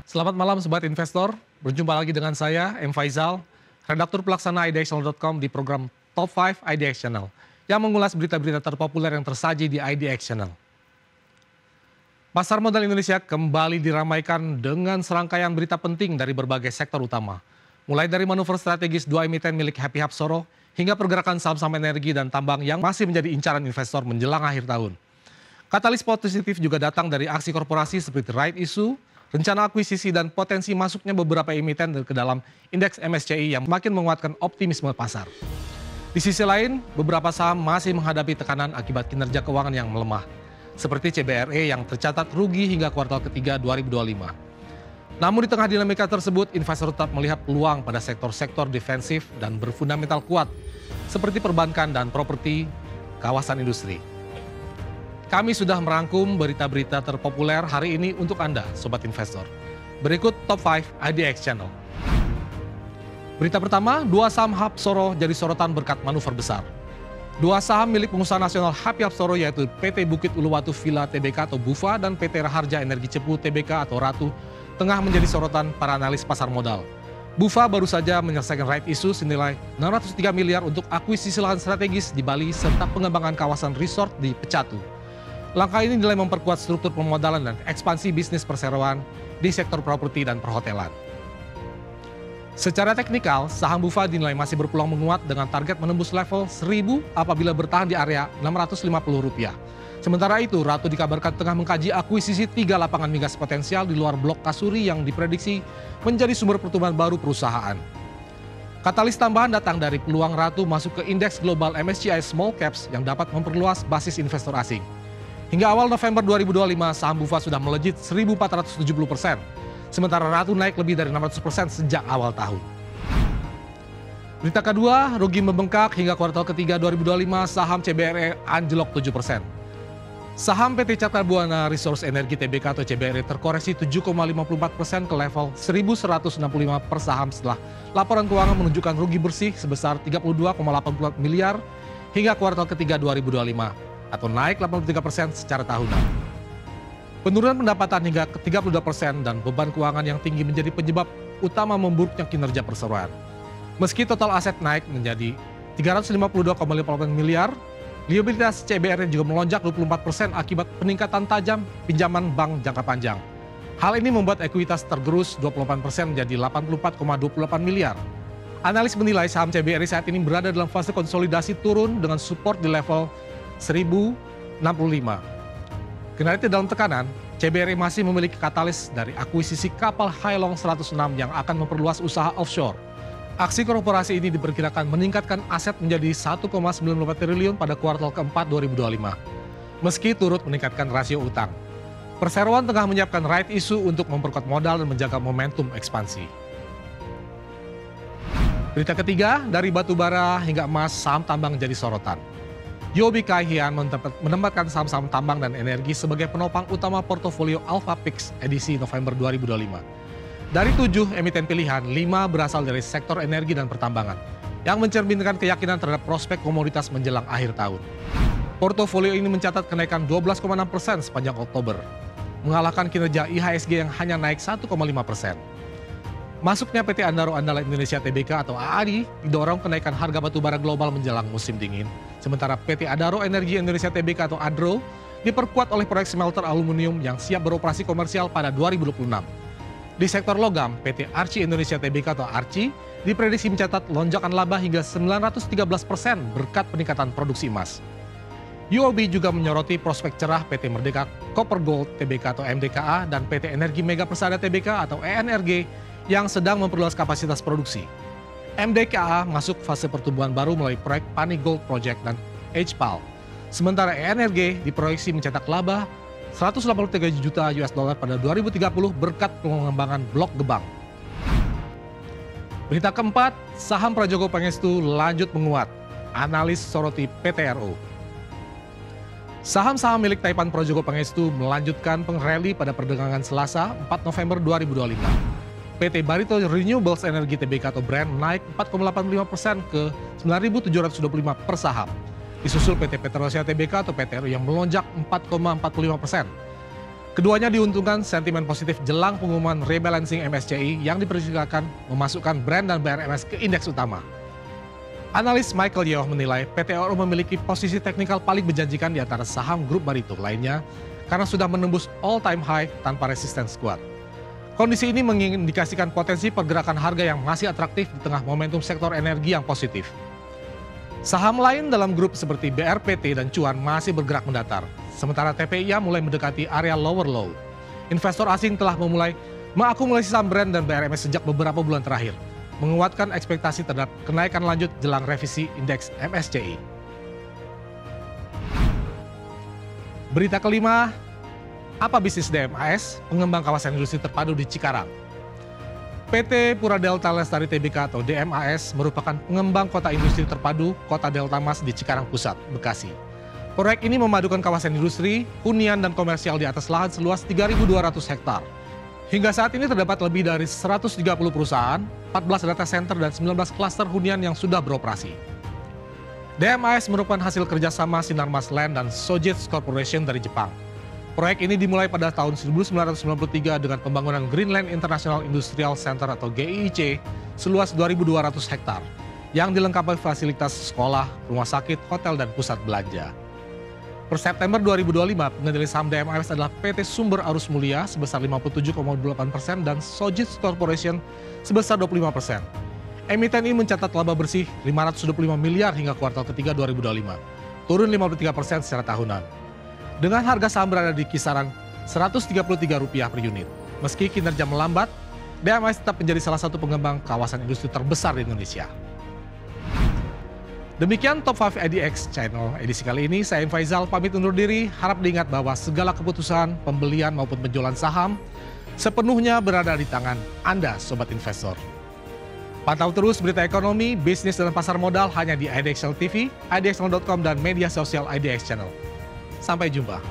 Selamat malam Sobat Investor, berjumpa lagi dengan saya, M. Faizal, redaktur pelaksana idxchannel.com di program Top 5 IDX Channel, yang mengulas berita-berita terpopuler yang tersaji di IDX Channel. Pasar modal Indonesia kembali diramaikan dengan serangkaian berita penting dari berbagai sektor utama. Mulai dari manuver strategis dua emiten milik Happy Hapsoro, hingga pergerakan saham-saham energi dan tambang yang masih menjadi incaran investor menjelang akhir tahun. Katalis positif juga datang dari aksi korporasi seperti right issue, rencana akuisisi dan potensi masuknya beberapa emiten ke dalam indeks MSCI yang makin menguatkan optimisme pasar. Di sisi lain, beberapa saham masih menghadapi tekanan akibat kinerja keuangan yang melemah, seperti CBRE yang tercatat rugi hingga kuartal ketiga 2025. Namun di tengah dinamika tersebut, investor tetap melihat peluang pada sektor-sektor defensif dan berfundamental kuat, seperti perbankan dan properti, kawasan industri. Kami sudah merangkum berita-berita terpopuler hari ini untuk Anda, Sobat Investor. Berikut Top 5 IDX Channel. Berita pertama, dua saham Hapsoro jadi sorotan berkat manuver besar. Dua saham milik pengusaha nasional Happy Hapsoro yaitu PT Bukit Uluwatu Villa Tbk atau BUVA dan PT Raharja Energi Cepu Tbk atau Ratu tengah menjadi sorotan para analis pasar modal. BUVA baru saja menyelesaikan right issue senilai 603 miliar untuk akuisisi lahan strategis di Bali serta pengembangan kawasan resort di Pecatu. Langkah ini dinilai memperkuat struktur pemodalan dan ekspansi bisnis perseroan di sektor properti dan perhotelan. Secara teknikal, saham BUVA dinilai masih berpeluang menguat dengan target menembus level 1000 apabila bertahan di area Rp650. Sementara itu, Ratu dikabarkan tengah mengkaji akuisisi 3 lapangan migas potensial di luar blok Kasuri yang diprediksi menjadi sumber pertumbuhan baru perusahaan. Katalis tambahan datang dari peluang Ratu masuk ke indeks global MSCI Small Caps yang dapat memperluas basis investor asing. Hingga awal November 2025, saham BUVA sudah melejit 1.470%, sementara Ratu naik lebih dari 600% sejak awal tahun. Berita kedua, rugi membengkak hingga kuartal ketiga 2025, saham CBRE anjlok 7%. Saham PT Cakra Buana Resource Energi Tbk atau CBRE terkoreksi 7,54% ke level 1.165 per saham setelah laporan keuangan menunjukkan rugi bersih sebesar 32,84 miliar hingga kuartal ketiga 2025. Atau naik 83% secara tahunan. Penurunan pendapatan hingga ke 32% dan beban keuangan yang tinggi menjadi penyebab utama memburuknya kinerja perseroan. Meski total aset naik menjadi 352,58 miliar, liabilitas CBRE juga melonjak 24% akibat peningkatan tajam pinjaman bank jangka panjang. Hal ini membuat ekuitas tergerus 28% menjadi 84,28 miliar. Analis menilai saham CBRE saat ini berada dalam fase konsolidasi turun dengan support di level 1065. Kendati dalam tekanan, CBRE masih memiliki katalis dari akuisisi kapal Hailong 106 yang akan memperluas usaha offshore. Aksi korporasi ini diperkirakan meningkatkan aset menjadi 1,94 triliun pada kuartal keempat 2025, meski turut meningkatkan rasio utang. Perseroan tengah menyiapkan right issue untuk memperkuat modal dan menjaga momentum ekspansi. Berita ketiga, dari batubara hingga emas, saham tambang jadi sorotan. UOB Kay Hian menempatkan saham-saham tambang dan energi sebagai penopang utama portofolio Alpha Pix edisi November 2025. Dari 7 emiten pilihan, 5 berasal dari sektor energi dan pertambangan, yang mencerminkan keyakinan terhadap prospek komoditas menjelang akhir tahun. Portofolio ini mencatat kenaikan 12,6% sepanjang Oktober, mengalahkan kinerja IHSG yang hanya naik 1,5%. Masuknya PT Adaro Andala Indonesia Tbk atau AADI didorong kenaikan harga batubara global menjelang musim dingin. Sementara PT Adaro Energi Indonesia Tbk atau ADRO diperkuat oleh proyek smelter aluminium yang siap beroperasi komersial pada 2026. Di sektor logam, PT Arci Indonesia Tbk atau Arci diprediksi mencatat lonjakan laba hingga 913% berkat peningkatan produksi emas. UOB juga menyoroti prospek cerah PT Merdeka Copper Gold Tbk atau MDKA dan PT Energi Mega Persada Tbk atau ENRG yang sedang memperluas kapasitas produksi. MDKA masuk fase pertumbuhan baru melalui proyek Pani Gold Project dan HPAL. Sementara ENRG diproyeksi mencetak laba 183 juta US dollar pada 2030 berkat pengembangan blok Gebang. Berita keempat, saham Prajogo Pangestu lanjut menguat. Analis soroti PTRO. Saham-saham milik Taipan Prajogo Pangestu melanjutkan pengrally pada perdagangan Selasa 4 November 2025. PT Barito Renewables Energy Tbk atau Brand naik 4,85% ke 9.725 per saham. Disusul PT Petrosia Tbk atau PTRO yang melonjak 4,45%. Keduanya diuntungkan sentimen positif jelang pengumuman rebalancing MSCI yang diperkirakan memasukkan brand dan BRMS ke indeks utama. Analis Michael Yeoh menilai PT ORO memiliki posisi teknikal paling menjanjikan di antara saham grup Barito lainnya karena sudah menembus all-time high tanpa resistance kuat. Kondisi ini mengindikasikan potensi pergerakan harga yang masih atraktif di tengah momentum sektor energi yang positif. Saham lain dalam grup seperti BRPT dan Cuan masih bergerak mendatar, sementara TPIA mulai mendekati area lower low. Investor asing telah memulai mengakumulasi saham brand dan BRMS sejak beberapa bulan terakhir, menguatkan ekspektasi terhadap kenaikan lanjut jelang revisi indeks MSCI. Berita kelima, apa bisnis DMAS, pengembang kawasan industri terpadu di Cikarang? PT Pura Delta Lestari Tbk atau DMAS merupakan pengembang kota industri terpadu Kota Delta Mas di Cikarang Pusat, Bekasi. Proyek ini memadukan kawasan industri, hunian, dan komersial di atas lahan seluas 3.200 hektar. Hingga saat ini terdapat lebih dari 130 perusahaan, 14 data center, dan 19 klaster hunian yang sudah beroperasi. DMAS merupakan hasil kerjasama Sinarmas Land dan Sojitz Corporation dari Jepang. Proyek ini dimulai pada tahun 1993 dengan pembangunan Greenland International Industrial Center atau GIIC seluas 2.200 hektar yang dilengkapi fasilitas sekolah, rumah sakit, hotel, dan pusat belanja. Per September 2025, pengendali saham DMAS adalah PT Sumber Arus Mulia sebesar 57,8% dan Sojitz Corporation sebesar 25%. Emiten ini mencatat laba bersih 525 miliar hingga kuartal ketiga 2025, turun 53% secara tahunan. Dengan harga saham berada di kisaran Rp133 per unit. Meski kinerja melambat, DMAS tetap menjadi salah satu pengembang kawasan industri terbesar di Indonesia. Demikian Top 5 IDX Channel edisi kali ini. Saya Faizal pamit undur diri. Harap diingat bahwa segala keputusan pembelian maupun penjualan saham sepenuhnya berada di tangan Anda, Sobat Investor. Pantau terus berita ekonomi, bisnis, dan pasar modal hanya di IDXL TV, idxl.com, dan media sosial IDX Channel. Sampai jumpa.